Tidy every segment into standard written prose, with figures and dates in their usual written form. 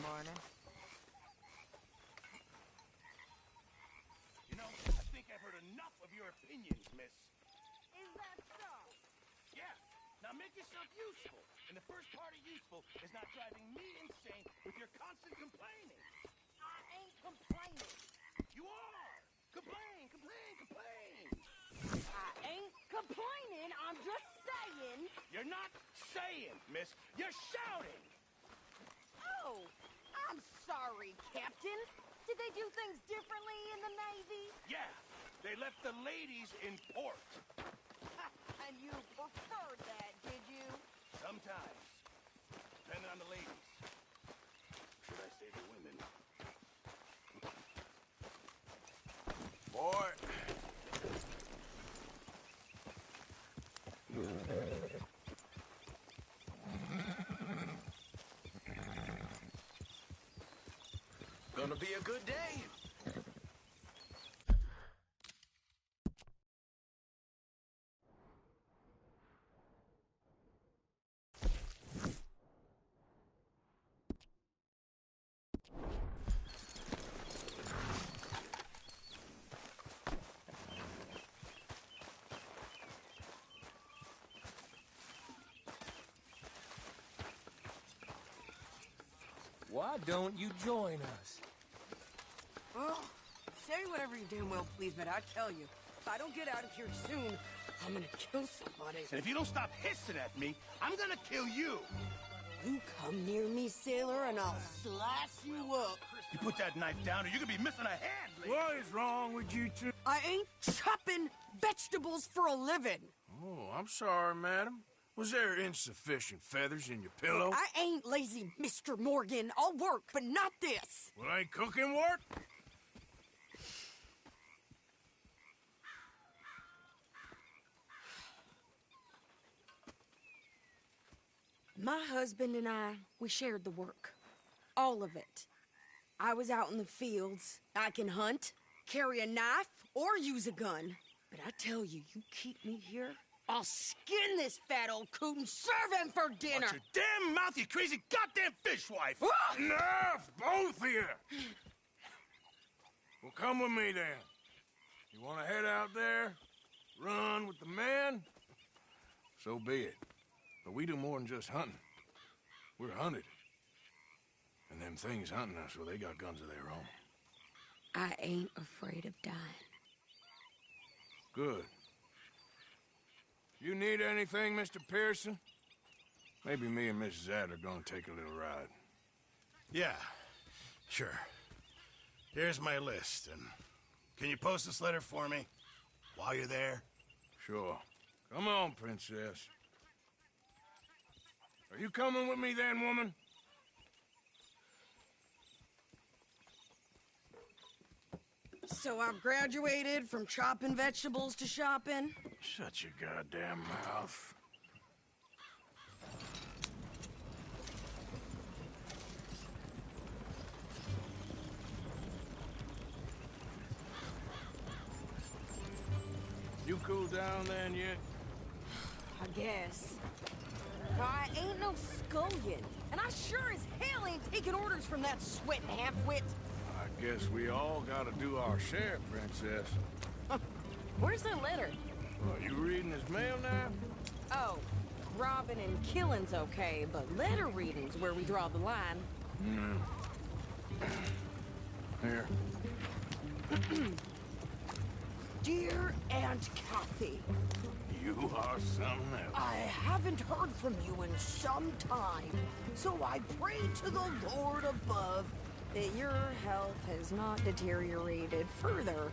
morning. You know, I think I've heard enough of your opinions, miss. Is that so? Yeah. Now make yourself useful. And the first part of useful is not driving me insane with your constant complaining. I ain't complaining. You are! Complain, complain, complain! I ain't complaining. I'm just saying. You're not saying, miss. You're shouting! Oh, I'm sorry, Captain. Did they do things differently in the Navy? Yeah, they left the ladies in port. And you preferred that, did you? Sometimes. Depending on the ladies. Should I say the women? Boy. Gonna be a good day. Why don't you join us? Well, say whatever you damn well please, but I tell you, if I don't get out of here soon, I'm gonna kill somebody. And if you don't stop hissing at me, I'm gonna kill you! You come near me, sailor, and I'll slice you up. You put that knife down or you're gonna be missing a hand, lady. What is wrong with you two? I ain't chopping vegetables for a living. Oh, I'm sorry, madam. Was there insufficient feathers in your pillow? I ain't lazy, Mr. Morgan. I'll work, but not this. Well, ain't cooking work? My husband and I, we shared the work. All of it. I was out in the fields. I can hunt, carry a knife, or use a gun. But I tell you, you keep me here, I'll skin this fat old coot and serve him for dinner. Watch your damn mouth, you crazy goddamn fishwife! Enough, both of you! Well, come with me, then. You want to head out there, run with the men? So be it. But we do more than just hunting. We're hunted. And them things hunting us, well, they got guns of their own. I ain't afraid of dying. Good. You need anything, Mr. Pearson? Maybe me and Mrs. Ad are gonna take a little ride. Yeah, sure. Here's my list, and can you post this letter for me while you're there? Sure. Come on, princess. Are you coming with me then, woman? So I've graduated from chopping vegetables to shopping? Shut your goddamn mouth. You cool down then yet? I guess. I ain't no scullion, and I sure as hell ain't taking orders from that sweating half-wit. I guess we all gotta do our share, princess. Where's the letter? Well, you reading his mail now? Oh, robbing and killing's okay, but letter reading's where we draw the line. Here. Dear Aunt Kathy, You are something else. I haven't heard from you in some time, so I pray to the Lord above that your health has not deteriorated further.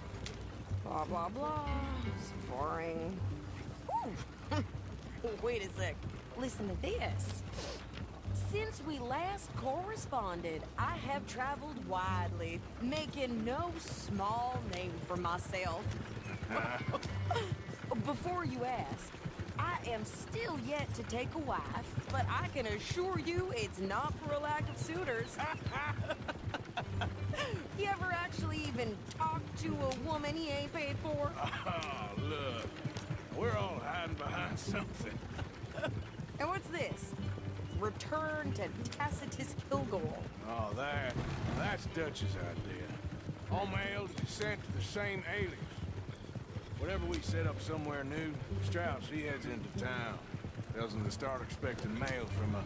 Blah, blah, blah. It's boring. Ooh. Wait a sec. Listen to this. Since we last corresponded, I have traveled widely, making no small name for myself. Before you ask, I am still yet to take a wife, but I can assure you it's not for a lack of suitors. You ever actually even talk to a woman he ain't paid for? Oh, look. We're all hiding behind something. And what's this? Return to Tacitus Kilgore. Oh, that Dutch's idea. All mail to be sent to the same alias. Whenever we set up somewhere new, Strauss, he heads into town. Tells them to start expecting mail from a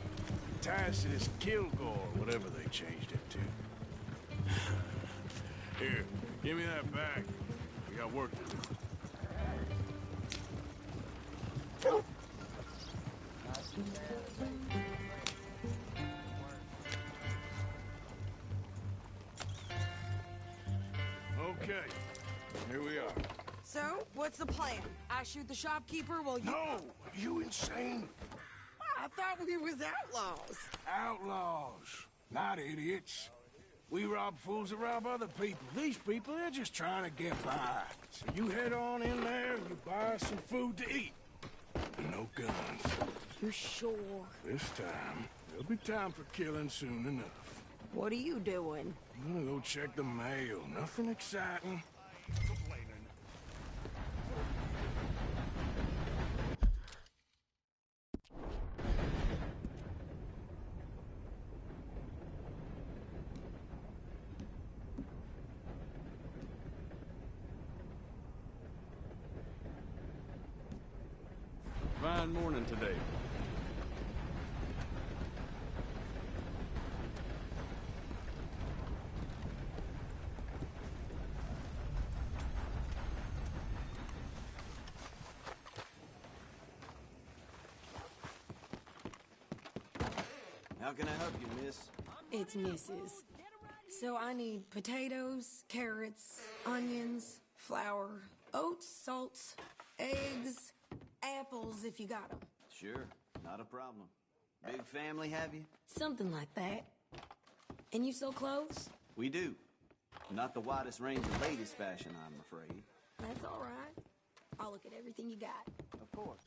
Tacitus Kilgore, whatever they changed it to. Here, give me that back. We got work to do. Okay, here we are. So, what's the plan? I shoot the shopkeeper while you... No! You insane? I thought we was outlaws. Outlaws, not idiots. We rob fools that rob other people. These people, they're just trying to get by. So you head on in there and you buy some food to eat. No guns. You sure? This time, there'll be time for killing soon enough. What are you doing? I'm gonna go check the mail. Nothing exciting. Fine morning today. How can I help you, miss? It's Mrs. So I need potatoes, carrots, onions, flour, oats, salt, eggs, apples if you got them. Sure, not a problem. Big family, have you? Something like that. And you sell clothes? We do. Not the widest range of latest fashion, I'm afraid. That's all right. I'll look at everything you got. Of course.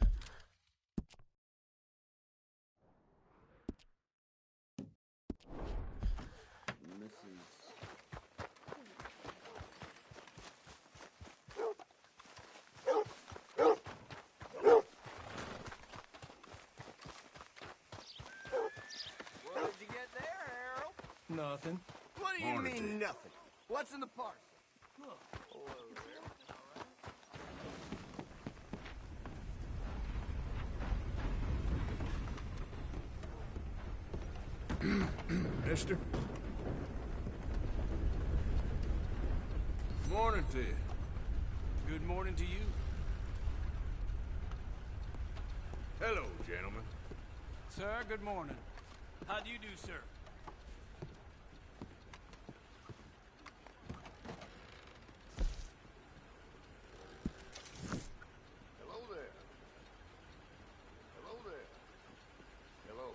Mrs. What did you get there, Harold? Nothing. What do you Morning, mean, Dick. nothing? What's in the parcel? Mister? Morning to you. Good morning to you. Hello, gentlemen. Sir, good morning. How do you do, sir? Hello there. Hello there. Hello.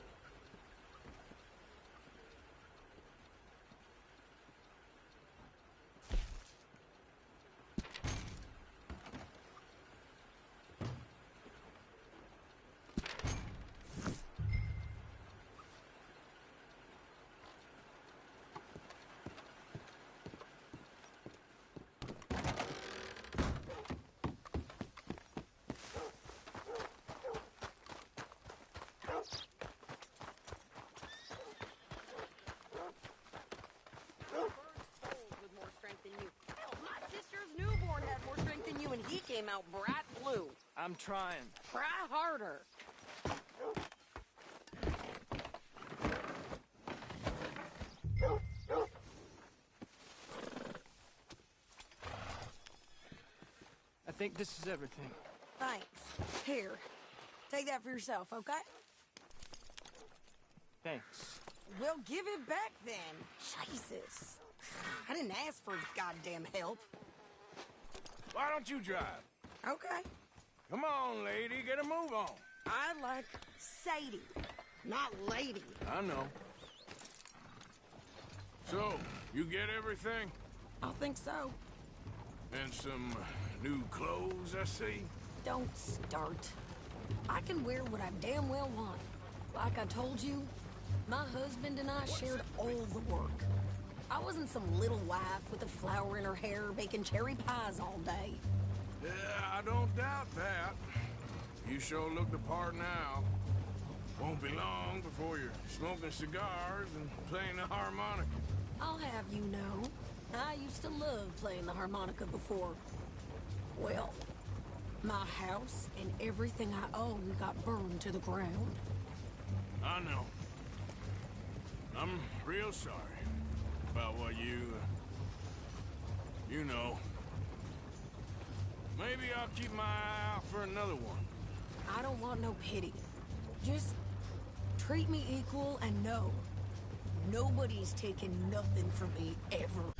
With more strength than you. Hell, my sister's newborn had more strength than you, and he came out bright blue. I'm trying. Try harder. I think this is everything. Thanks. Here, take that for yourself, okay? Thanks. We'll give it back then. Jesus. I didn't ask for goddamn help. Why don't you drive? Okay. Come on, lady, get a move on. I like Sadie, not lady. I know. So, you get everything? I think so. And some new clothes, I see? Don't start. I can wear what I damn well want. Like I told you, my husband and I shared all the work. I wasn't some little wife with a flower in her hair baking cherry pies all day. Yeah, I don't doubt that. You sure look the part now. Won't be long before you're smoking cigars and playing the harmonica. I'll have you know, I used to love playing the harmonica before. Well, my house and everything I own got burned to the ground. I know. I'm real sorry about what you know. Maybe I'll keep my eye out for another one. I don't want no pity. Just treat me equal and know nobody's taking nothing from me ever.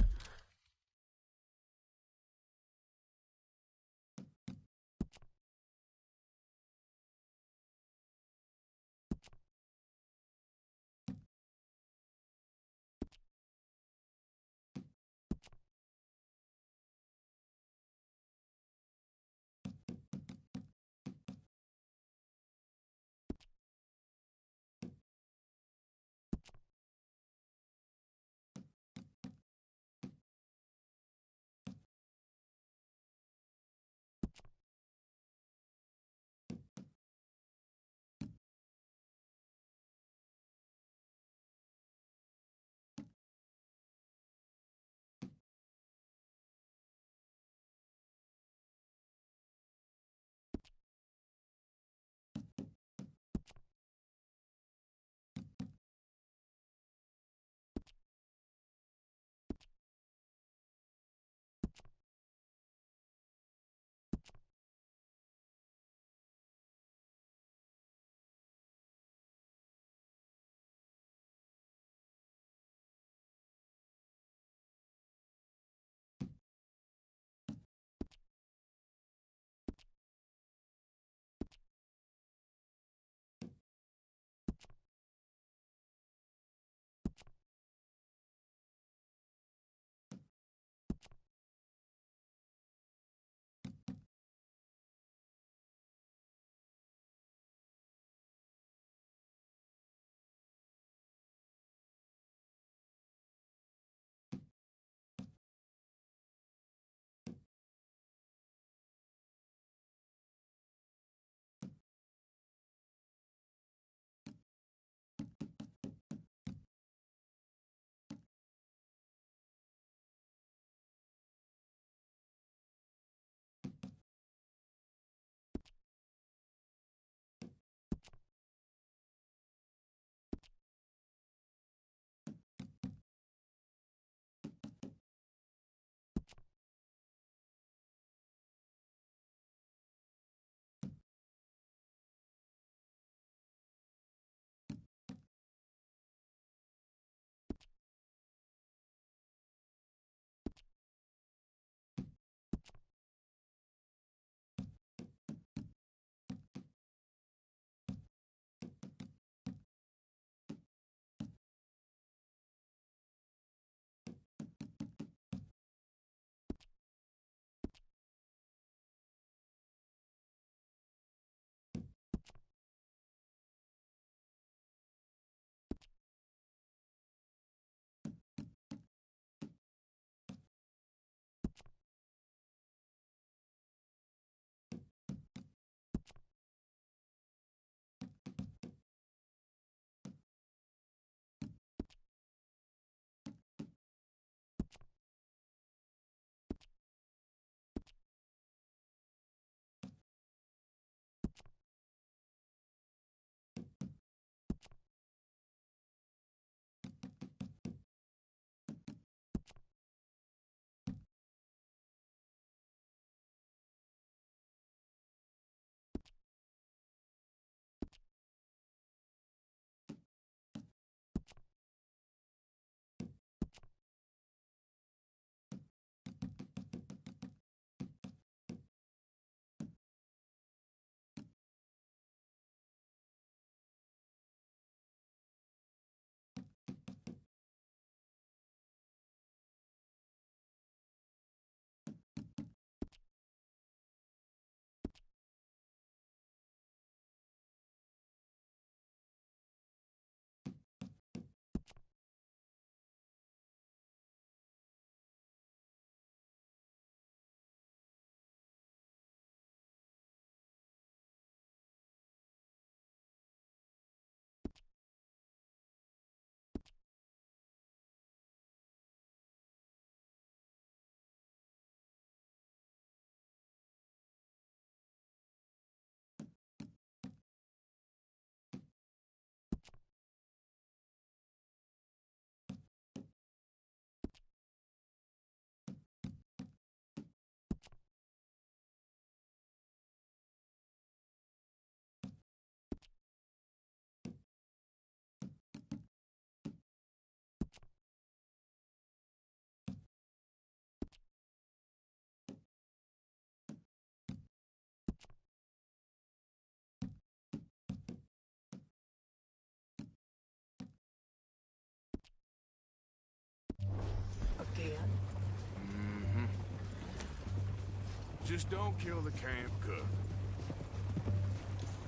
just don't kill the camp cook.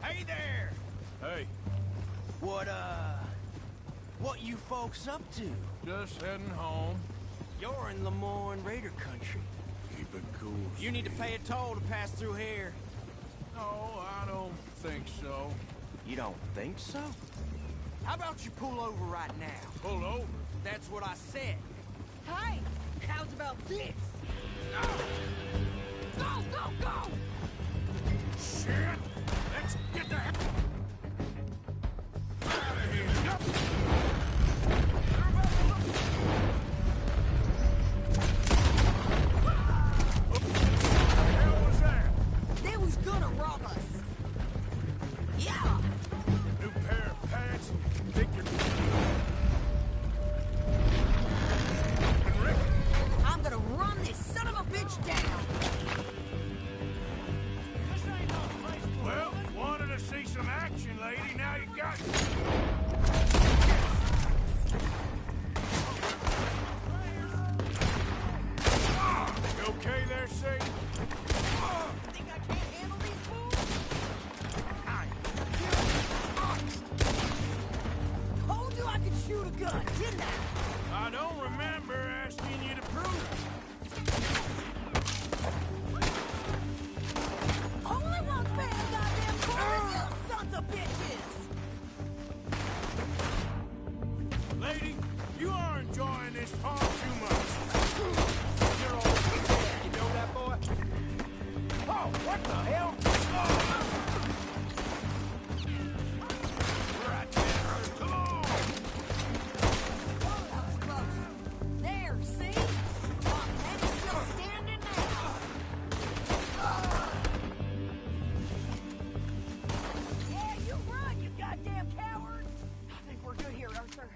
Hey there! Hey, What you folks up to? just heading home. You're in Lemoyne Raider country. Keep it cool. You need to Steve. pay a toll to pass through here. No, I don't think so. You don't think so? How about you pull over right now? Pull over. That's what I said. Hey, how's about this? Go, go, go! Shit! Let's get the heck out of here. Yup. What the hell was that? They was gonna rob us. Yeah! New pair of pants? Think you're... Rick? I'm gonna run this son of a bitch down. Well, wanted to see some action, lady. Now you got it. You okay there, Sadie? Think I can't handle these fools? Told you I could shoot a gun, didn't I? I don't remember asking you to prove it. Only one's paying the goddamn chorus, you sons of bitches! Lady, you are enjoying this far too much. You're all you know that, boy? Oh, what the hell? Right there. Come on. That was close. There, see? My man is still standing now. Yeah, you run, you goddamn coward! I think we're good here, Arthur.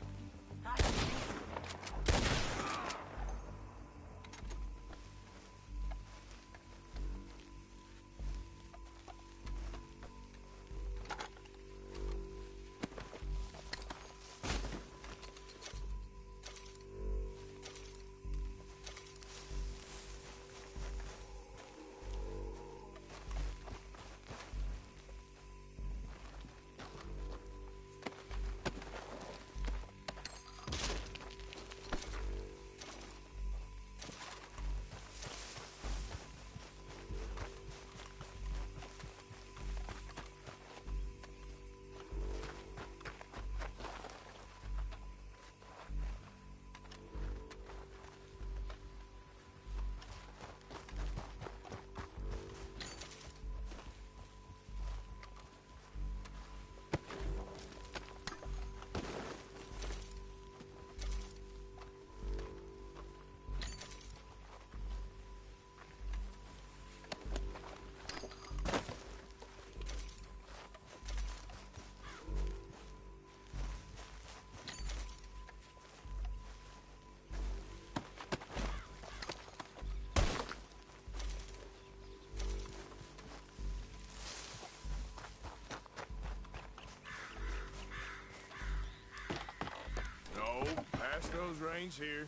No, pass those reins here.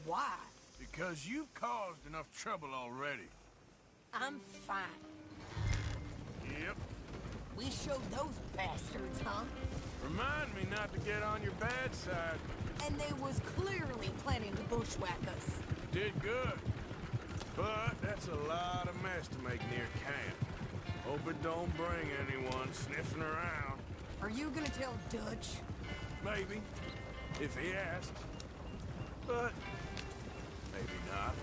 Why? Because you've caused enough trouble already. I'm fine. Yep. We showed those bastards, huh? Remind me not to get on your bad side. And they was clearly planning to bushwhack us. Did good. But that's a lot of mess to make near camp. Hope it don't bring anyone sniffing around. Are you gonna tell Dutch? Maybe. If he asks. But maybe not.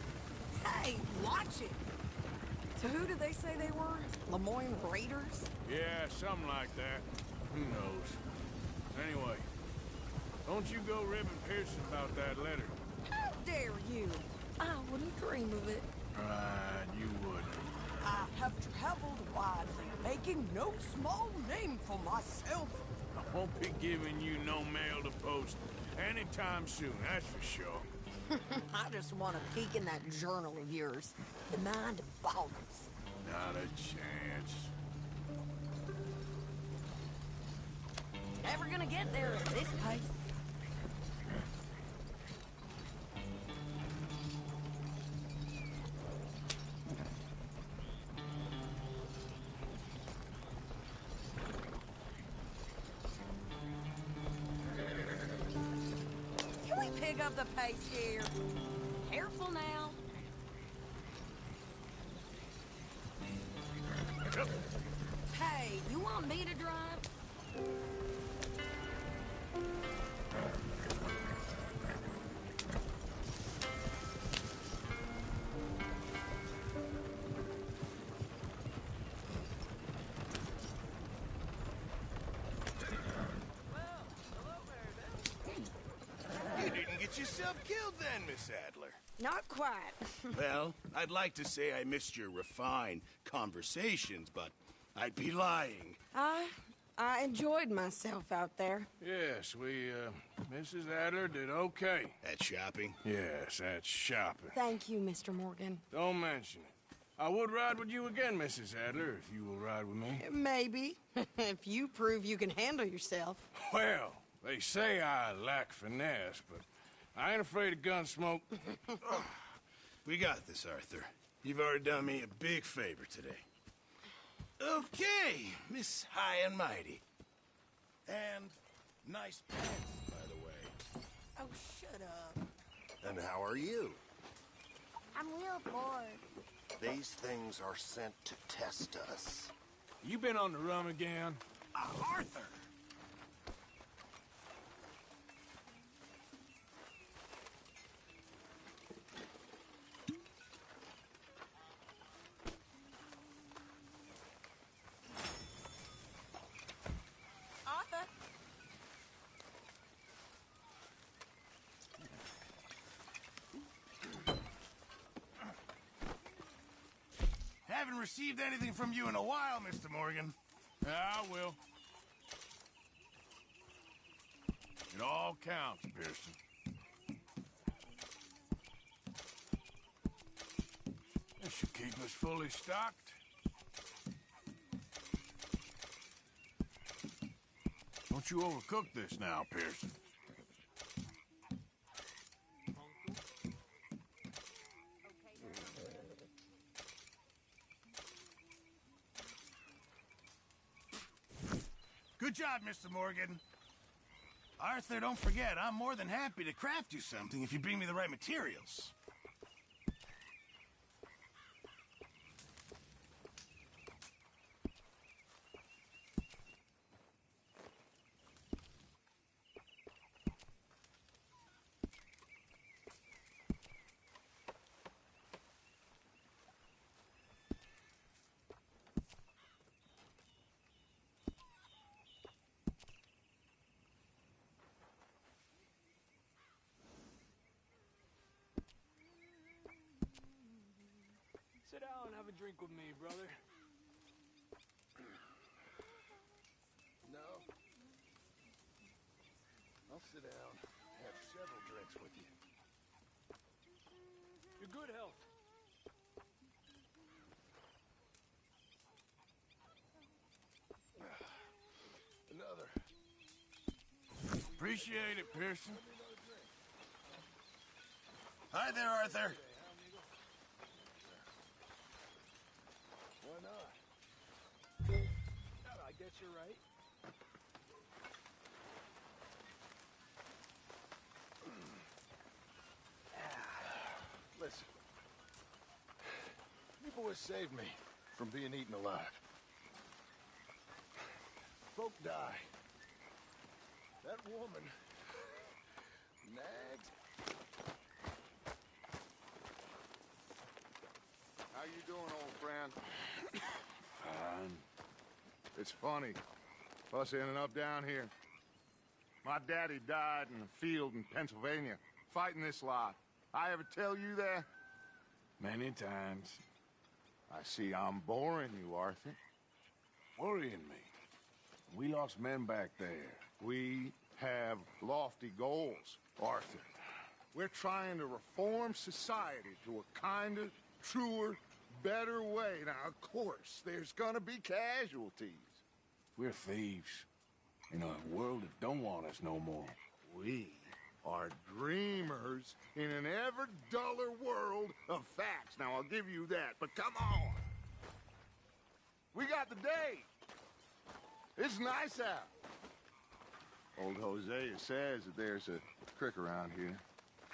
Hey, watch it! So who did they say they were? Lemoyne Raiders? Yeah, something like that. Who knows? Anyway, don't you go ribbing Pearson about that letter. How dare you? I wouldn't dream of it. Right, you wouldn't. I have traveled widely, making no small name for myself. I won't be giving you no mail to post anytime soon, that's for sure. I just want to peek in that journal of yours. The mind boggles. Not a chance. Never gonna get there at this pace. up the pace here. Careful now. Hey, you want me to drive? You didn't get yourself killed then, Miss Adler. Not quite. Well, I'd like to say I missed your refined conversations, but I'd be lying. I enjoyed myself out there. Yes, Mrs. Adler did okay. At shopping? Yes, that's shopping. Thank you, Mr. Morgan. Don't mention it. I would ride with you again, Mrs. Adler, if you will ride with me. Maybe. If you prove you can handle yourself. Well, they say I lack finesse, but I ain't afraid of gun smoke. We got this, Arthur. You've already done me a big favor today. Okay, Miss High and Mighty. And nice pants, by the way. Oh, shut up. And how are you? I'm real bored. These things are sent to test us. You been on the run again? Arthur! Arthur? Haven't received anything from you in a while, Mr. Morgan. Yeah, I will. It all counts, Pearson. This should keep us fully stocked. Don't you overcook this now, Pearson. Good job, Mr. Morgan. Arthur, don't forget, I'm more than happy to craft you something if you bring me the right materials. Sit down and have a drink with me, brother. No. I'll sit down and have several drinks with you. Your good health. Another. Appreciate it, Pearson. Hi there, Arthur. Why not? I guess you're right. Listen. You boys saved me from being eaten alive. Folk die. That woman nags. How you doing, old friend? Fine. It's funny, us ending up down here. My daddy died in a field in Pennsylvania, fighting this lot. I ever tell you that? Many times. I see I'm boring you, Arthur. Worrying me. We lost men back there. We have lofty goals, Arthur. We're trying to reform society to a kinder, truer, better way. Now, of course, there's gonna be casualties. We're thieves. In a world that don't want us no more. We are dreamers in an ever duller world of facts. Now, I'll give you that, but come on. We got the day. It's nice out. Old Hosea says that there's a creek around here.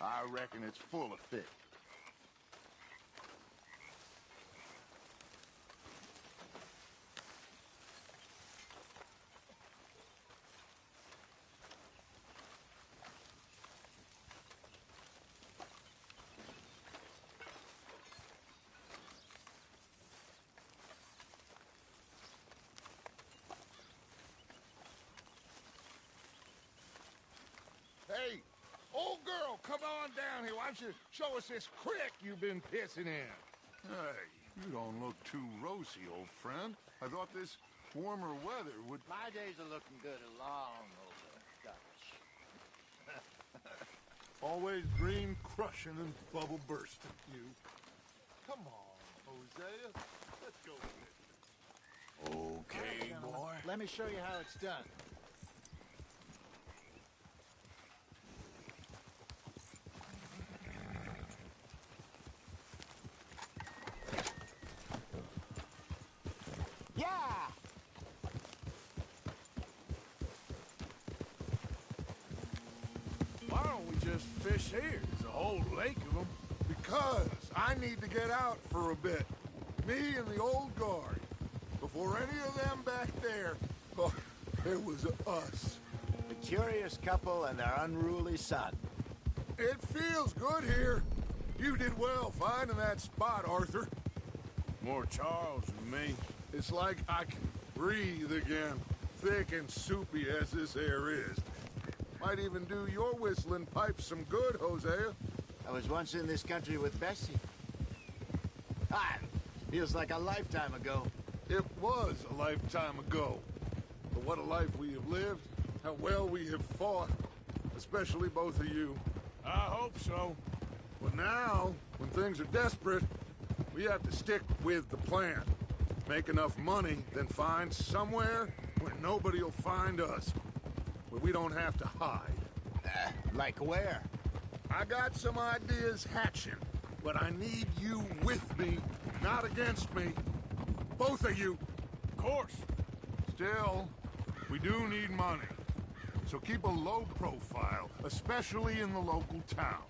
I reckon it's full of fish. Hey, old girl, come on down here. Why don't you show us this creek you've been pissing in? Hey, you don't look too rosy, old friend. I thought this warmer weather would... My days are looking good along over Dutch. Always green crushing and bubble bursting, you. Come on, Hosea. Let's go fishing. Okay, boy. Let me show you how it's done. Yeah! Why don't we just fish here? There's a whole lake of them. Because I need to get out for a bit. Me and the old guard. Before any of them back there, oh, it was us. The curious couple and their unruly son. It feels good here. You did well finding that spot, Arthur. More Charles than me. It's like I can breathe again, thick and soupy as this air is. Might even do your whistling pipes some good, Hosea. I was once in this country with Bessie. Ah, feels like a lifetime ago. It was a lifetime ago. But what a life we have lived, how well we have fought, especially both of you. I hope so. But now, when things are desperate, we have to stick with the plan. Make enough money, then find somewhere where nobody will find us. Where we don't have to hide. Like where? I got some ideas hatching, but I need you with me, not against me. Both of you. Of course. Still, we do need money. So keep a low profile, especially in the local town.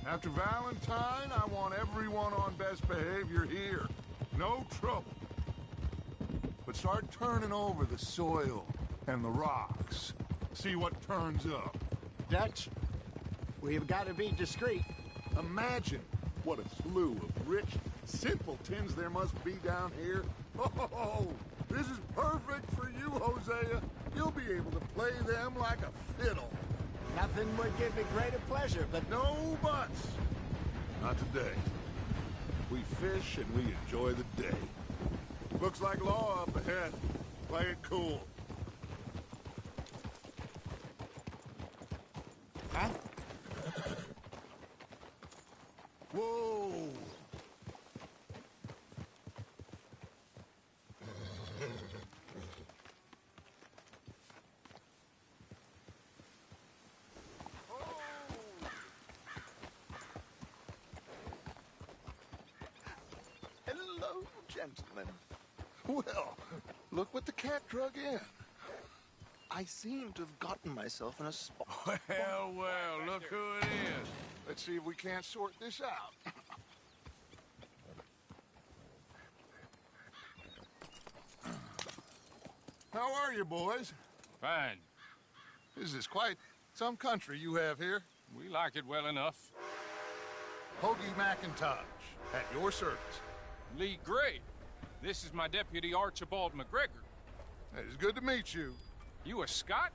After Valentine, I want everyone on best behavior here. No trouble. But start turning over the soil and the rocks. See what turns up. Dutch, we've got to be discreet. Imagine what a slew of rich simpletons there must be down here. Oh, this is perfect for you, Hosea. You'll be able to play them like a fiddle. Nothing would give me greater pleasure, but No buts. Not today. We fish and we enjoy the day. Looks like law up ahead. Play it cool. Huh? Whoa! Hello, gentlemen. Well, look what the cat drug in. I seem to have gotten myself in a spot. Well, look who it is. Let's see if we can't sort this out. How are you, boys? Fine. This is quite some country you have here. We like it well enough. Hoagie McIntosh, at your service. Lee Gray. This is my deputy Archibald McGregor. It's good to meet you. You a Scot?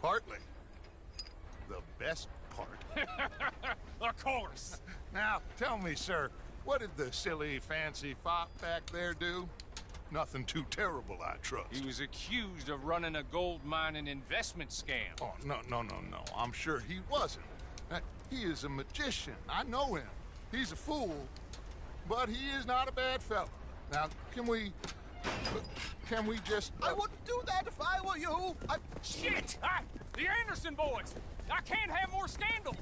Partly. The best part. Of course. Now, tell me, sir, what did the silly, fancy fop back there do? Nothing too terrible, I trust. He was accused of running a gold mining investment scam. Oh, no. I'm sure he wasn't. He is a magician. I know him. He's a fool, but he is not a bad fellow. Now, can we just... I wouldn't do that if I were you. Shit! The Anderson boys! I can't have more scandal!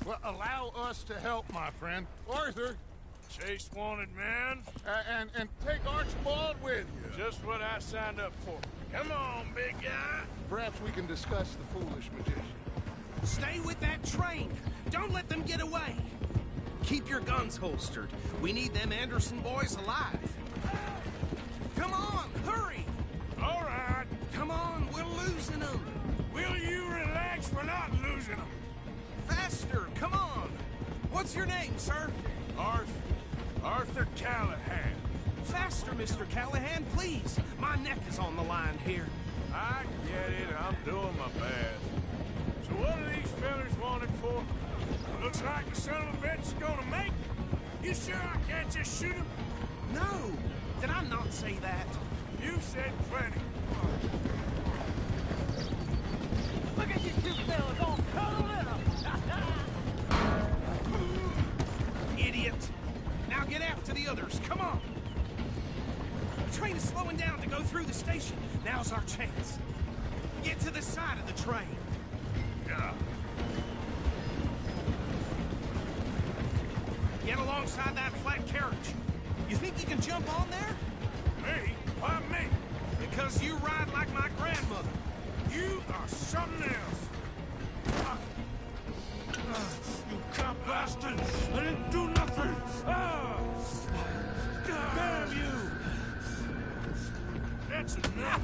Well, allow us to help, my friend. Arthur, Chase wanted man. and take Archibald with you. Just what I signed up for. Come on, big guy. Perhaps we can discuss the foolish magician. Stay with that train. Don't let them get away. Keep your guns holstered. We need them Anderson boys alive. Come on, hurry! All right. Come on, we're losing them. Will you relax? We're not losing them. Faster, come on. What's your name, sir? Arthur Callahan. Faster, Mr. Callahan, please. My neck is on the line here. I get it. I'm doing my best. So what are these fellas wanted for? Looks like the son of a bitch is gonna make it. You sure I can't just shoot him? No. Did I not say that? You said plenty. Look at you two fellas all cuddled up. Idiot. Now get after the others. Come on. The train is slowing down to go through the station. Now's our chance. Get to the side of the train. Yeah. Get alongside that flat carriage. You think you can jump on there? Me? Why me? Because you ride like my grandmother. You are something else. You cop bastard! I didn't do nothing! Damn you! That's enough!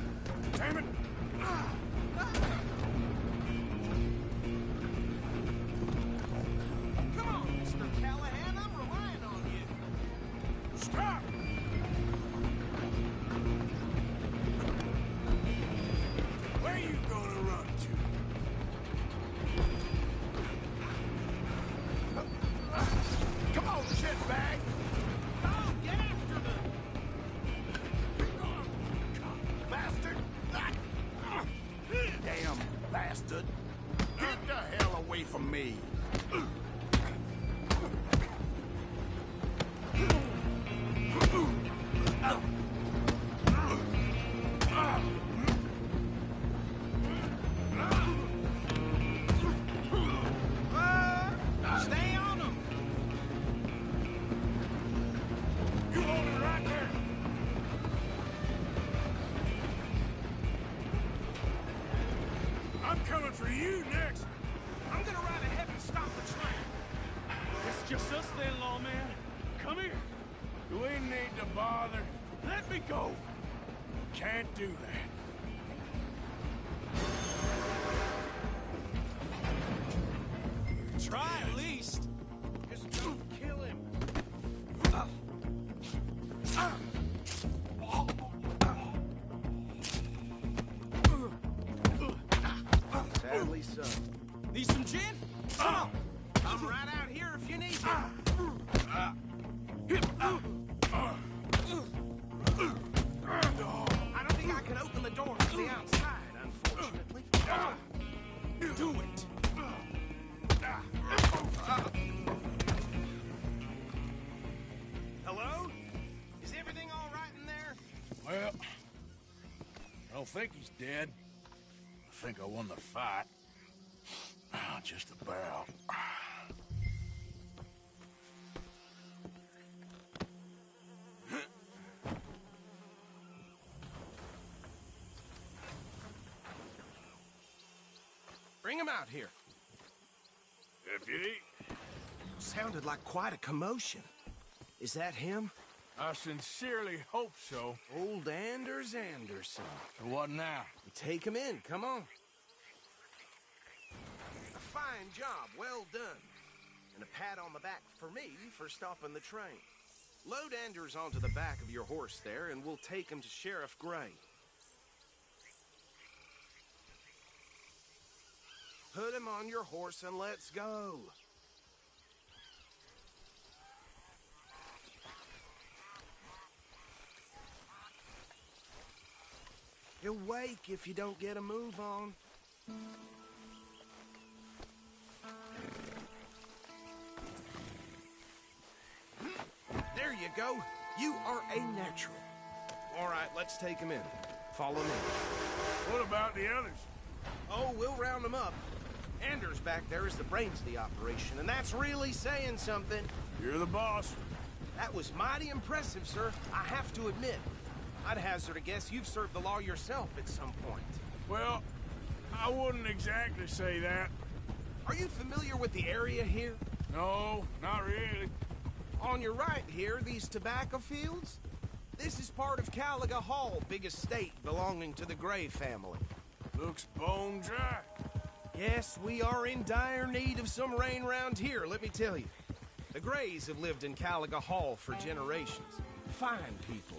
Damn it! Come on, Mr. Callahan, I'm relying on you. Stop! Where you gonna run to? Come on, shitbag! Oh, get after them! Bastard! Damn bastard. Get the hell away from me. Stay on them! You hold it right there! I'm coming for you next! I'm gonna ride ahead and stop the train. It's just us then, lawman. Come here. Do we need to bother? Let me go. Can't do that. Try at least. Just don't kill him. Sadly so. Need some gin? Come on. I'm right out here if you need me. I don't think I can open the door from the outside, unfortunately. Do it. Hello? Is everything all right in there? Well, I don't think he's dead. I think I won the fight. Just about. Bring him out here. Deputy? Sounded like quite a commotion. Is that him? I sincerely hope so. Old Anders Anderson. So what now? Take him in, come on. A fine job, well done. And a pat on the back for me for stopping the train. Load Anders onto the back of your horse there, and we'll take him to Sheriff Gray. Put him on your horse and let's go. He'll wake if you don't get a move on. There you go. You are a natural. All right, let's take him in. Follow me. What about the others? Oh, we'll round them up. Anders back there is the brains of the operation, and that's really saying something. You're the boss. That was mighty impressive, sir. I have to admit. I'd hazard a guess you've served the law yourself at some point. Well, I wouldn't exactly say that. Are you familiar with the area here? No, not really. On your right here, these tobacco fields? This is part of Caliga Hall, big estate belonging to the Gray family. Looks bone dry. Yes, we are in dire need of some rain round here, let me tell you. The Grays have lived in Caliga Hall for generations. Fine people.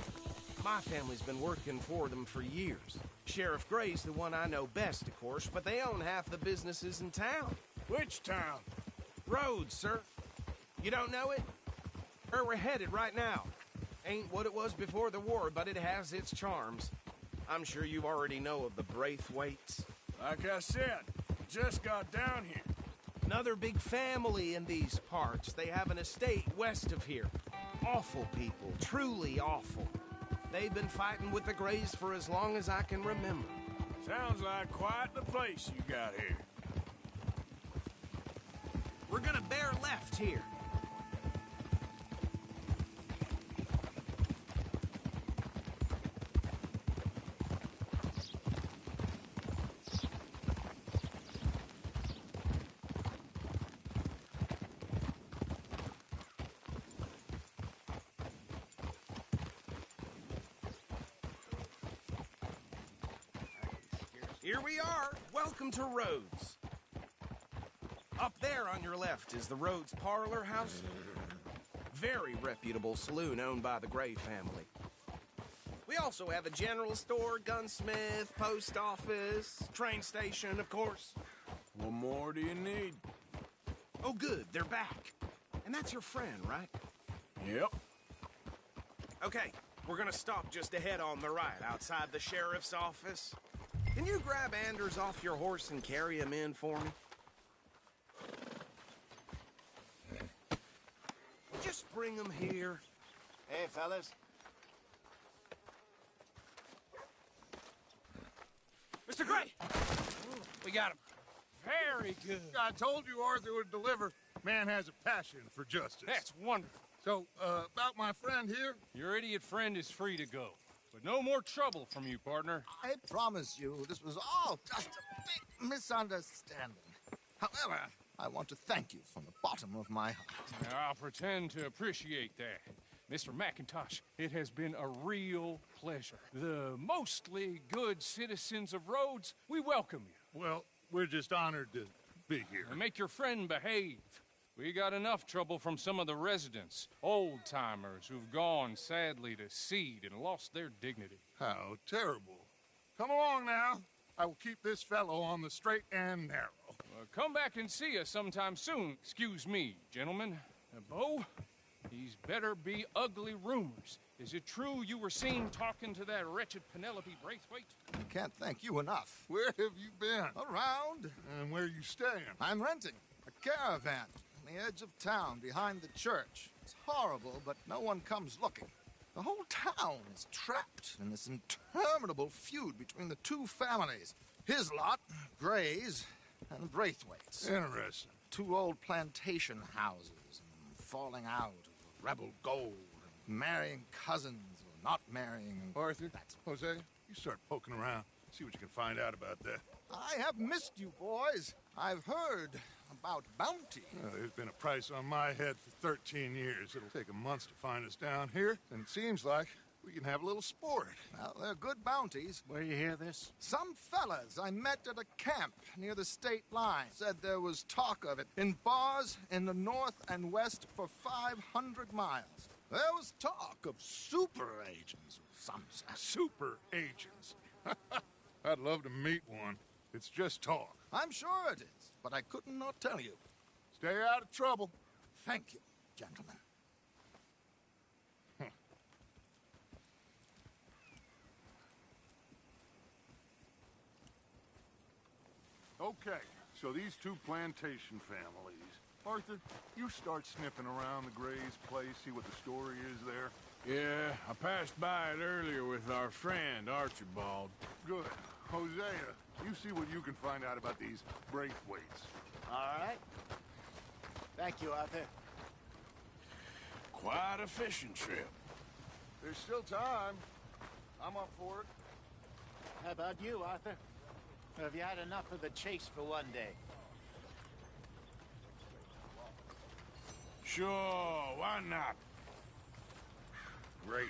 My family's been working for them for years. Sheriff Gray's the one I know best, of course, but they own half the businesses in town. Which town? Rhodes, sir. You don't know it? Where we're headed right now. Ain't what it was before the war, but it has its charms. I'm sure you already know of the Braithwaites. Like I said, just got down here. Another big family in these parts. They have an estate west of here. Awful people, truly awful. They've been fighting with the Grays for as long as I can remember. Sounds like quite the place you got here. We're gonna bear left here. Here we are. Welcome to Rhodes. Up there on your left is the Rhodes Parlor House. Very reputable saloon owned by the Gray family. We also have a general store, gunsmith, post office, train station, of course. What more do you need? Oh, good. They're back. And that's your friend, right? Yep. Okay, we're gonna stop just ahead on the right, outside the sheriff's office. Can you grab Anders off your horse and carry him in for me? Just bring him here. Hey, fellas. Mr. Gray! We got him. Very good. I told you Arthur would deliver. Man has a passion for justice. That's wonderful. So, about my friend here? Your idiot friend is free to go. But no more trouble from you, partner. I promise you, this was all just a big misunderstanding. However, I want to thank you from the bottom of my heart. I'll pretend to appreciate that. Mr. McIntosh, it has been a real pleasure. The mostly good citizens of Rhodes, we welcome you. Well, we're just honored to be here. And make your friend behave. We got enough trouble from some of the residents, old-timers who've gone, sadly, to seed and lost their dignity. How terrible. Come along now. I will keep this fellow on the straight and narrow. Come back and see us sometime soon. Excuse me, gentlemen. Bo, these better be ugly rumors. Is it true you were seen talking to that wretched Penelope Braithwaite? I can't thank you enough. Where have you been? Around. And where are you staying? I'm renting a caravan on the edge of town behind the church. It's horrible, but no one comes looking. The whole town is trapped in this interminable feud between the two families. His lot, Grays, and Braithwaite's. Interesting. Two old plantation houses, and falling out of rebel gold, and marrying cousins or not marrying. Arthur, Jose, you start poking around. See what you can find out about that. I have missed you, boys. I've heard about bounty. Well, there's been a price on my head for 13 years. It'll take a month to find us down here, and it seems like we can have a little sport. Well, they're good bounties. Where you hear this? Some fellas I met at a camp near the state line said there was talk of it in bars in the north and west for 500 miles. There was talk of super agents of some sort. Super agents. I'd love to meet one. It's just talk. I'm sure it is, but I couldn't not tell you. Stay out of trouble. Thank you, gentlemen. Okay, so these two plantation families. Arthur, you start sniffing around the Gray's place, see what the story is there. Yeah, I passed by it earlier with our friend, Archibald. Good. Hosea, you see what you can find out about these Braithwaites. All right. Thank you, Arthur. Quite a fishing trip. There's still time. I'm up for it. How about you, Arthur? Or have you had enough of the chase for one day? Sure, why not? Great.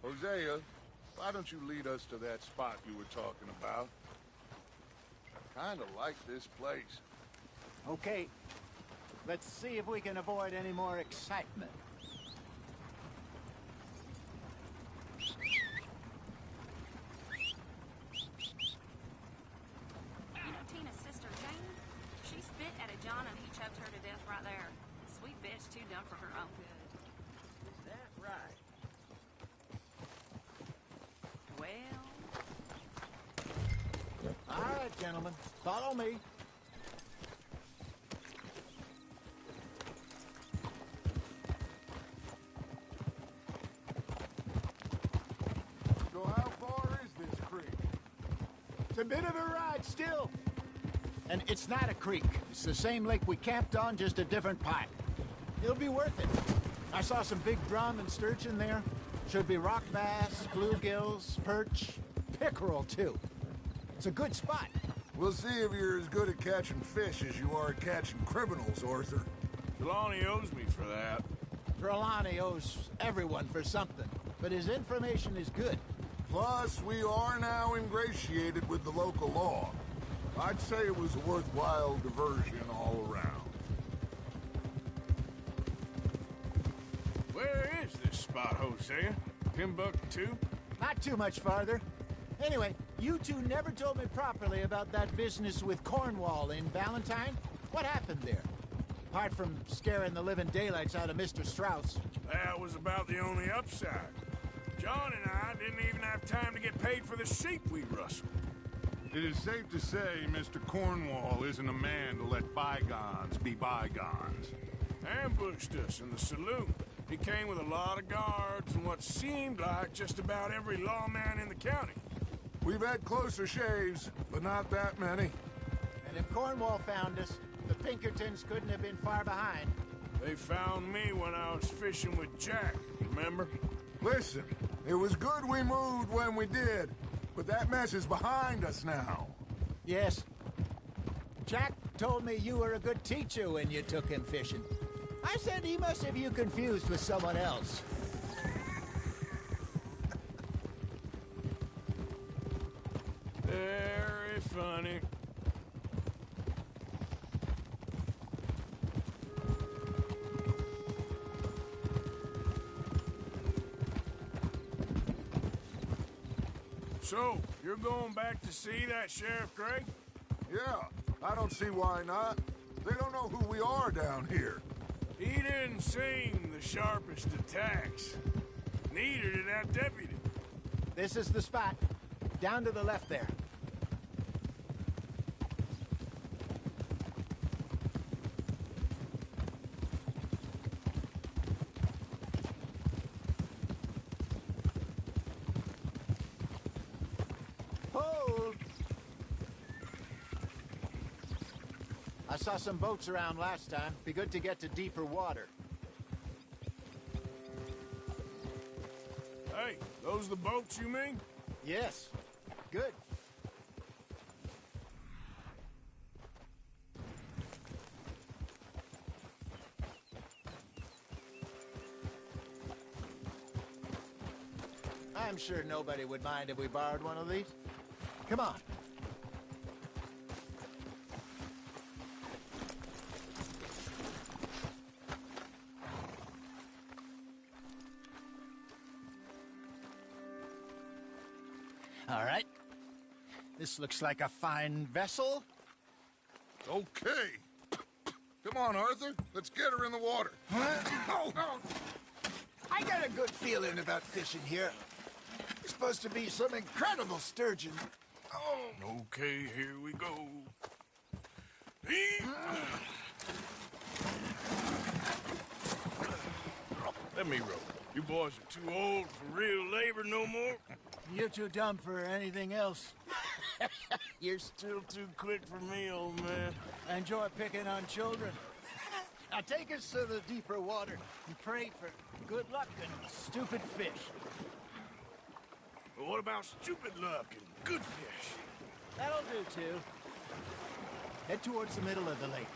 Hosea, why don't you lead us to that spot you were talking about? I kinda like this place. Okay. Let's see if we can avoid any more excitement. You know Tina's sister, Jane? She spit at a John and he choked her to death right there. Sweet bitch, too dumb for her own good. Is that right? Well... All right, gentlemen. Follow me. So how far is this creek? It's a bit of a ride still. And it's not a creek. It's the same lake we camped on, just a different pipe. It'll be worth it. I saw some big drum and sturgeon there. Should be rock bass, bluegills, perch, pickerel, too. It's a good spot. We'll see if you're as good at catching fish as you are at catching criminals, Arthur. Trelawney owes me for that. Trelawney owes everyone for something, but his information is good. Plus, we are now ingratiated with the local law. I'd say it was a worthwhile diversion all around. Where is this spot, Hosea? Timbuktu? Not too much farther. Anyway, you two never told me properly about that business with Cornwall in Valentine. What happened there? Apart from scaring the living daylights out of Mr. Strauss. That was about the only upside. John and I didn't even have time to get paid for the sheep we rustled. It is safe to say Mr. Cornwall isn't a man to let bygones be bygones. Ambushed us in the saloon. He came with a lot of guards and what seemed like just about every lawman in the county. We've had closer shaves, but not that many. And if Cornwall found us, the Pinkertons couldn't have been far behind. They found me when I was fishing with Jack, remember? Listen, it was good we moved when we did, but that mess is behind us now. Yes. Jack told me you were a good teacher when you took him fishing. I said he must have you confused with someone else. Very funny. So, you're going back to see that Sheriff Gray? Yeah, I don't see why not. They don't know who we are down here. He didn't seem the sharpest attacks. Neither did that deputy. This is the spot. Down to the left there. Hold! I saw some boats around last time. Be good to get to deeper water. Hey, those the boats you mean? Yes. Good. I'm sure nobody would mind if we borrowed one of these. Come on. All right. This looks like a fine vessel. Okay. Come on, Arthur. Let's get her in the water. Oh. I got a good feeling about fishing here. It's supposed to be some incredible sturgeon. Oh. Okay, here we go. Let me row. You boys are too old for real labor no more. You're too dumb for anything else. You're still too quick for me, old man. I enjoy picking on children. Now take us to the deeper water and pray for good luck and stupid fish. But what about stupid luck and good fish? That'll do, too. Head towards the middle of the lake.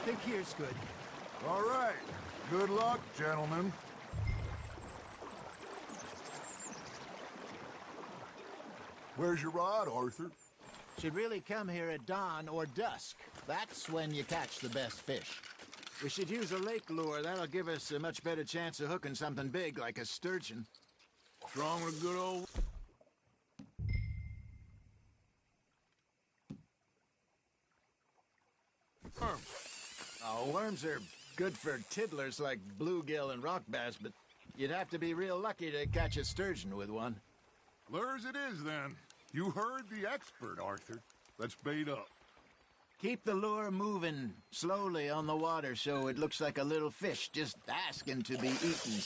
think here's good. All right. Good luck, gentlemen. Where's your rod, Arthur? Should really come here at dawn or dusk. That's when you catch the best fish. We should use a lake lure. That'll give us a much better chance of hooking something big like a sturgeon. Strong with a good old... worm. Oh, worms are good for tiddlers like bluegill and rock bass, but you'd have to be real lucky to catch a sturgeon with one. Lures it is, then. You heard the expert, Arthur. Let's bait up. Keep the lure moving slowly on the water so it looks like a little fish just asking to be eaten.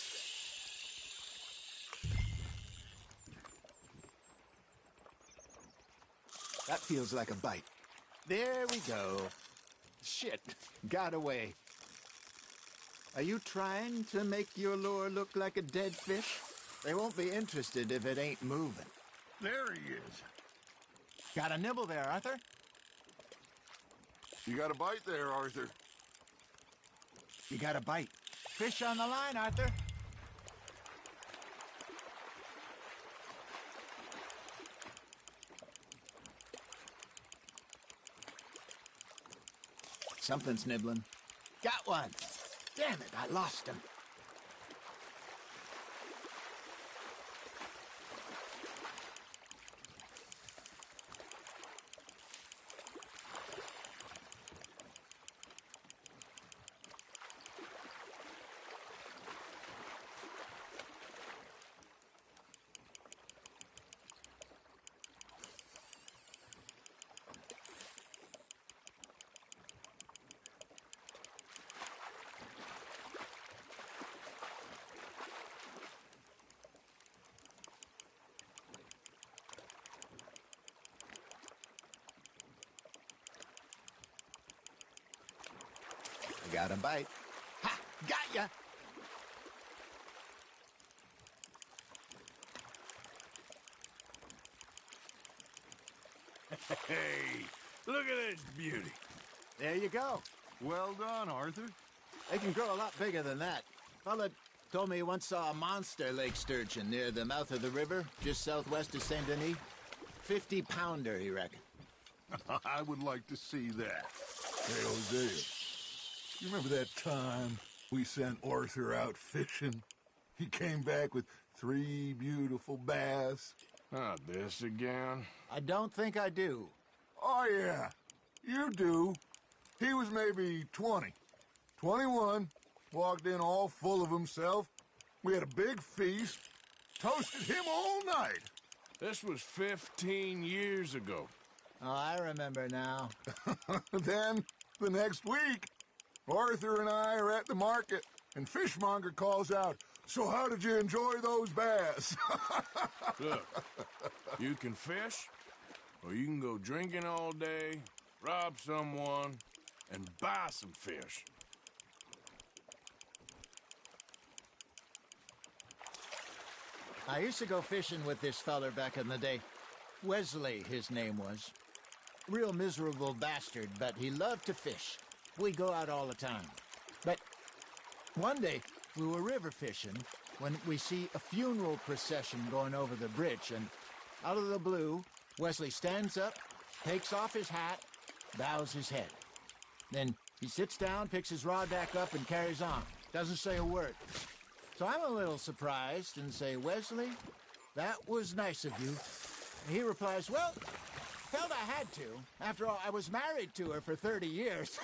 That feels like a bite. There we go. Shit, got away. Are you trying to make your lure look like a dead fish? They won't be interested if it ain't moving. There he is. Got a nibble there, Arthur? You got a bite there, Arthur. You got a bite. Fish on the line, Arthur. Something's nibbling. Got one. Damn it, I lost him. Got a bite. Ha! Got ya! Hey, look at this beauty. There you go. Well done, Arthur. They can grow a lot bigger than that. Fella told me he once saw a monster lake sturgeon near the mouth of the river, just southwest of Saint Denis. 50-pounder, he reckoned. I would like to see that. Hey, Hosea. You remember that time we sent Arthur out fishing? He came back with 3 beautiful bass. Not this again. I don't think I do. Oh, yeah. You do. He was maybe 20. 21. Walked in all full of himself. We had a big feast. Toasted him all night. This was 15 years ago. Oh, I remember now. Then, the next week, Arthur and I are at the market, and Fishmonger calls out, "So how did you enjoy those bass?" Look, you can fish, or you can go drinking all day, rob someone, and buy some fish. I used to go fishing with this feller back in the day. Wesley, his name was. Real miserable bastard, but he loved to fish. We go out all the time. But one day, we were river fishing when we see a funeral procession going over the bridge, and out of the blue, Wesley stands up, takes off his hat, bows his head. Then he sits down, picks his rod back up, and carries on. Doesn't say a word. So I'm a little surprised and say, "Wesley, that was nice of you." And he replies, "Well, felt I had to. After all, I was married to her for 30 years.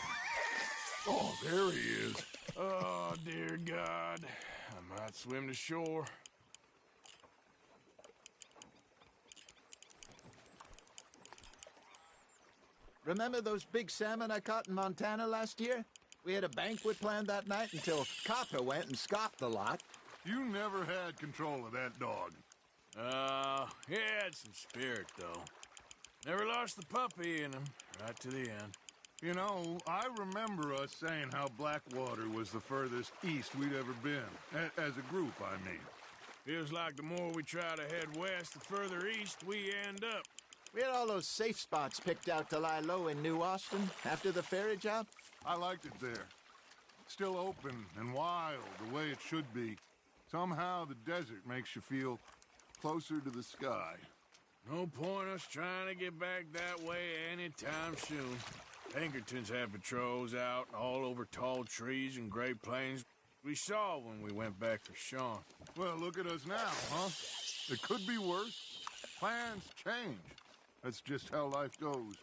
Oh, there he is. Oh, dear God. I might swim to shore. Remember those big salmon I caught in Montana last year? We had a banquet planned that night until Copper went and scoffed the lot. You never had control of that dog. He had some spirit, though. Never lost the puppy in him, right to the end. You know, I remember us saying how Blackwater was the furthest east we'd ever been. As a group, I mean. Feels like the more we try to head west, the further east we end up. We had all those safe spots picked out to lie low in New Austin after the ferry job. I liked it there. Still open and wild, the way it should be. Somehow the desert makes you feel closer to the sky. No point us trying to get back that way anytime soon. Pinkertons have patrols out all over tall trees and Great Plains. We saw when we went back for Sean. Well, look at us now, huh? It could be worse. Plans change. That's just how life goes.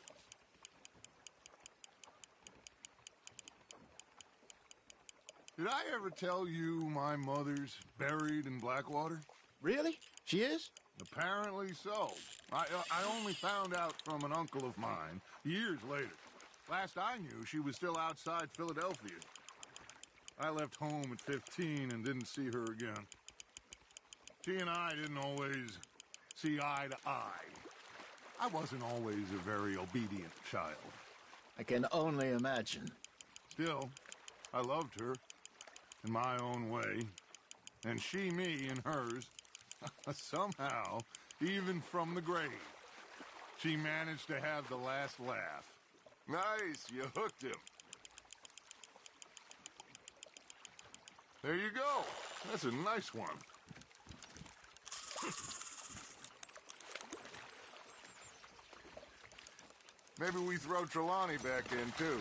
Did I ever tell you my mother's buried in Blackwater? Really? She is? Apparently so. I only found out from an uncle of mine years later. Last I knew, she was still outside Philadelphia. I left home at 15 and didn't see her again. She and I didn't always see eye to eye. I wasn't always a very obedient child. I can only imagine. Still, I loved her in my own way, and she me in hers. Somehow, even from the grave, she managed to have the last laugh. Nice, you hooked him. There you go. That's a nice one. Maybe we throw Trelawney back in, too.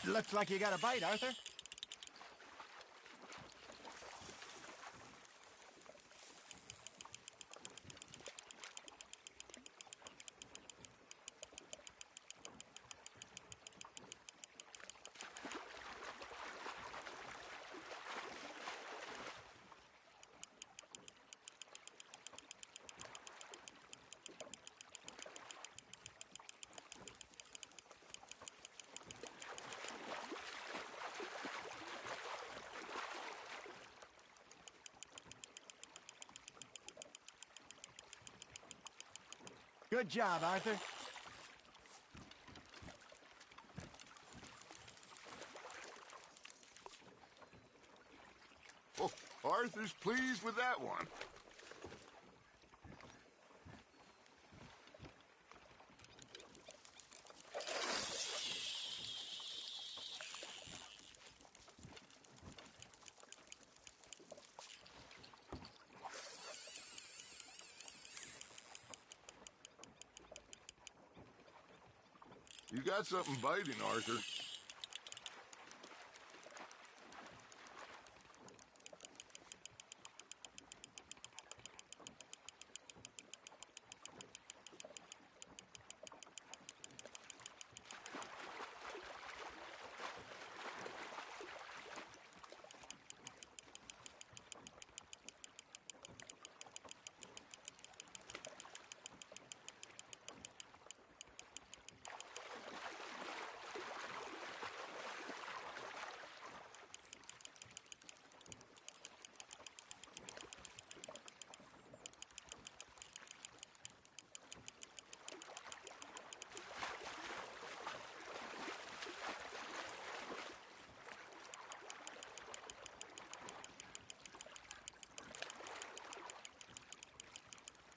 Looks like you got a bite, Arthur. Good job, Arthur. Oh, Arthur's pleased with that one. You got something biting, Arthur.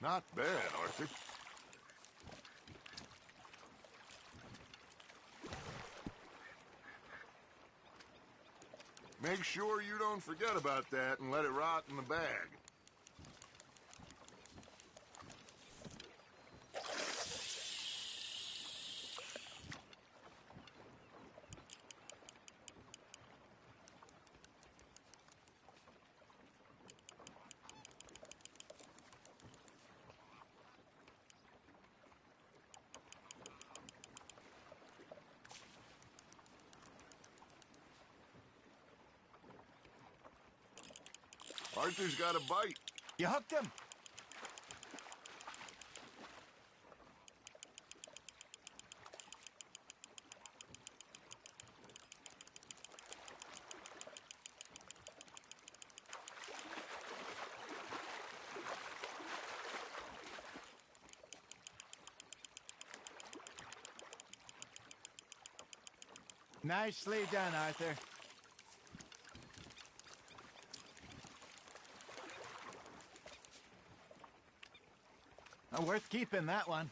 Not bad, Arthur. Make sure you don't forget about that and let it rot in the bag. Arthur's got a bite. You hooked him. Nicely done, Arthur. Worth keeping, that one.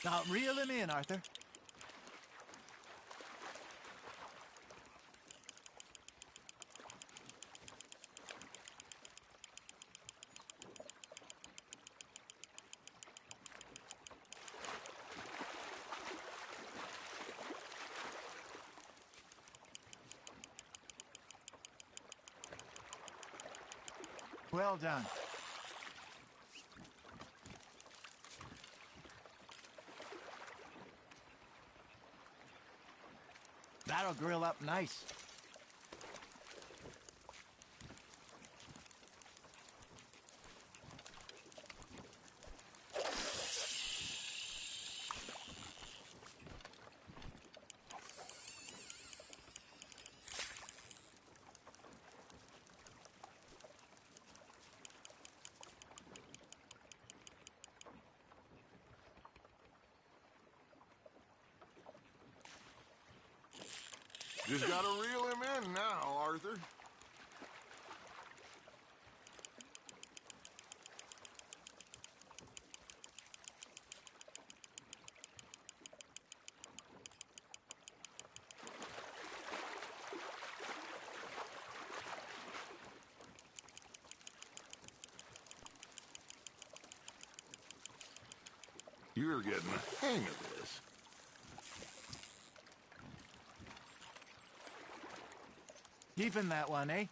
Now, reel him in, Arthur. Well done. That'll grill up nice. Just gotta reel him in now, Arthur. You're getting the hang of this. Keeping that one, eh?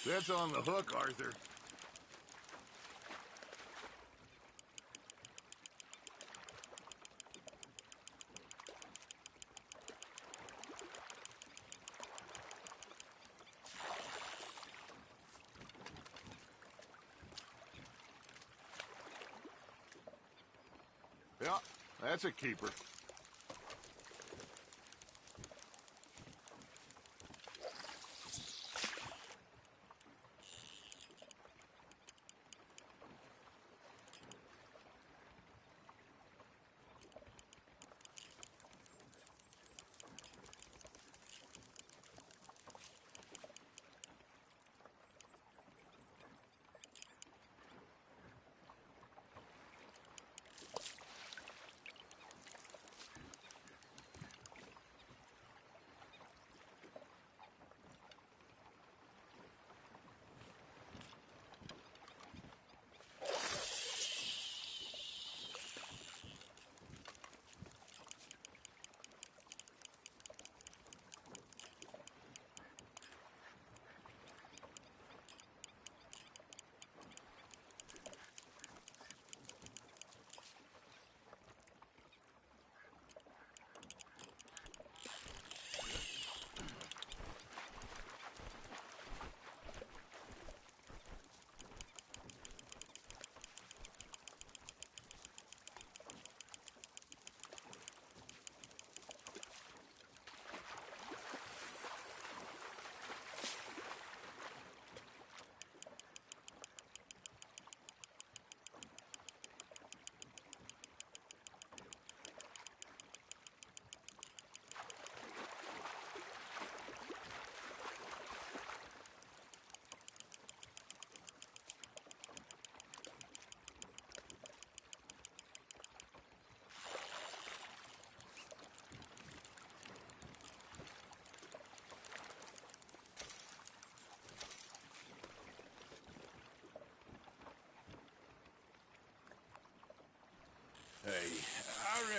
That's on the hook, Arthur. Yeah, that's a keeper.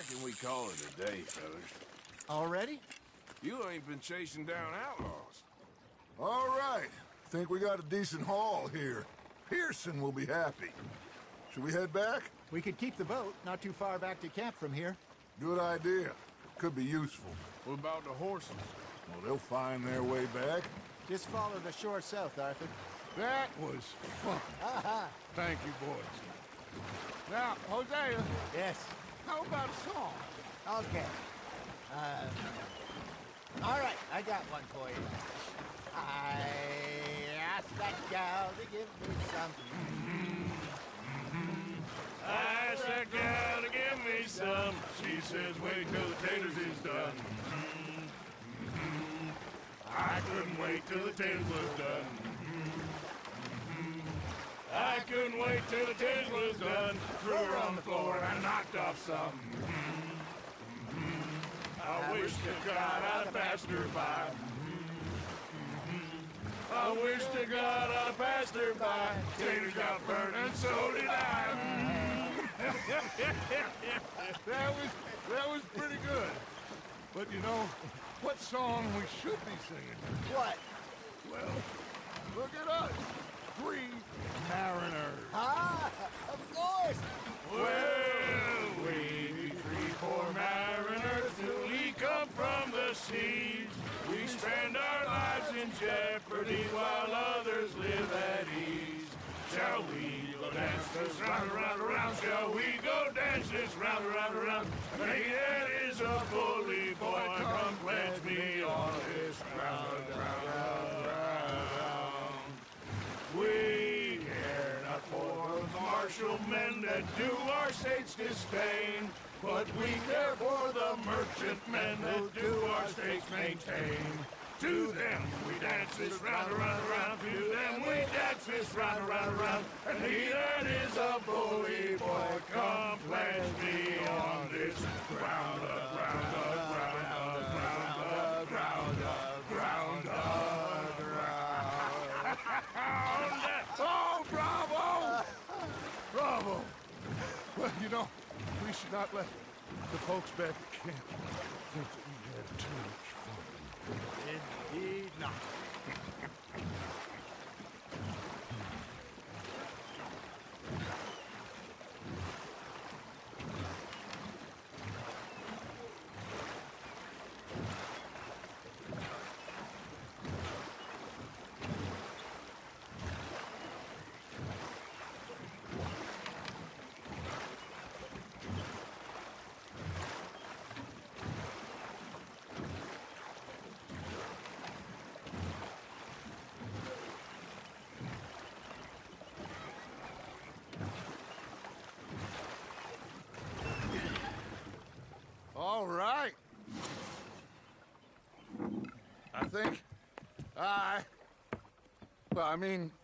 reckon we call it a day, fellas. Already? You ain't been chasing down outlaws. All right. Think we got a decent haul here. Pearson will be happy. Should we head back? We could keep the boat not too far back to camp from here. Good idea. Could be useful. What about the horses? Well, they'll find their way back. Just follow the shore south, Arthur. That was fun. Thank you, boys. Now, Hosea. Yes. How about a song? Okay. All right, I got one for you. I asked that gal to give me some. I asked that gal to give me some. She says, wait till the taters is done. I couldn't wait till the taters was done. I couldn't wait till the taters was done. Threw her on the floor and I knocked off some. I wish to God I'd passed her by. I wish to God I'd passed her by. Taters got burnt and so did I. that was pretty good. But you know, what song we should be singing? What? Well, look at us. 3 mariners. Ah, of course. Well, we be 3 poor mariners till we come from the seas. We spend our lives in jeopardy while others live at ease. Shall we go dance this round, around, around? Shall we go dance this round, around, around? Hey, that is a bully boy. Come pledge me on this round, round, round. We care not for the martial men that do our state's disdain, but we care for the merchant men that do our states maintain. To them we dance this round, around, around. To them we dance this round, around, around. And he that is a bully boy, come pledge me on this ground up, ground up, ground up, ground up, ground up, ground up, ground up. Oh, bravo! Bravo! Well, you know, we should not let the folks back at camp think that we had too much fun. Indeed not. All right. I think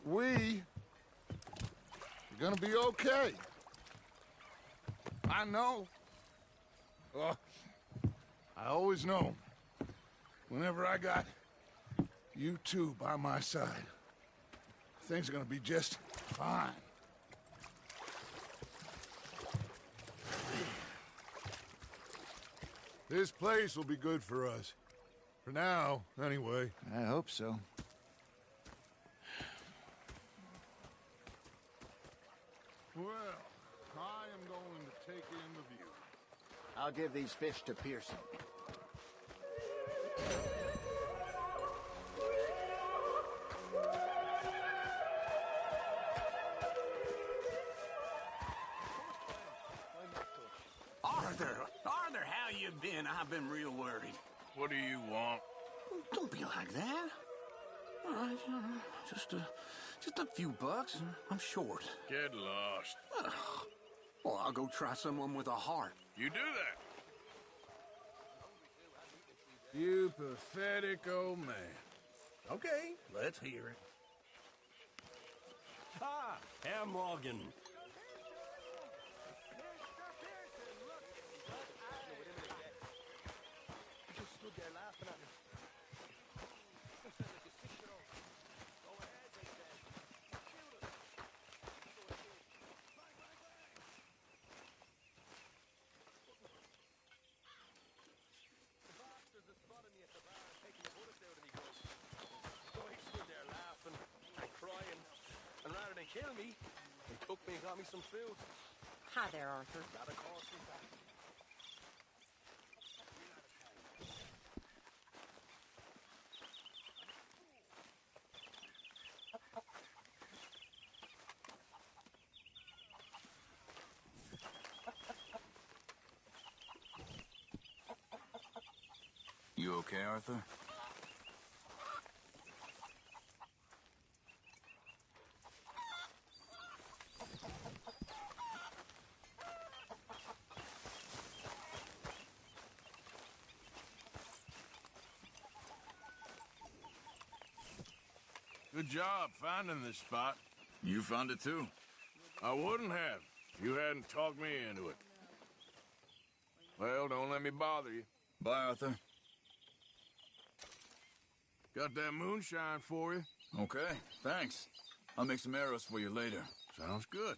we are gonna be okay. I know. I always know. Whenever I got you two by my side, things are gonna be just fine. This place will be good for us. For now, anyway. I hope so. Well, I am going to take in the view. I'll give these fish to Pearson. Arthur, how you been? I've been real worried. What do you want? Don't be like that. All right, just a few bucks, and I'm short. Get lost. Well, I'll go try someone with a heart. You do that. You pathetic old man. Okay, let's hear it. Ah, Herr Morgan. kill me. They took me and got me some food. Hi there, Arthur. Got a call from back. You okay, Arthur? Good job finding this spot. You found it too? I wouldn't have if you hadn't talked me into it. Well, don't let me bother you. Bye, Arthur. Got that moonshine for you. Okay, thanks. I'll make some arrows for you later. Sounds good.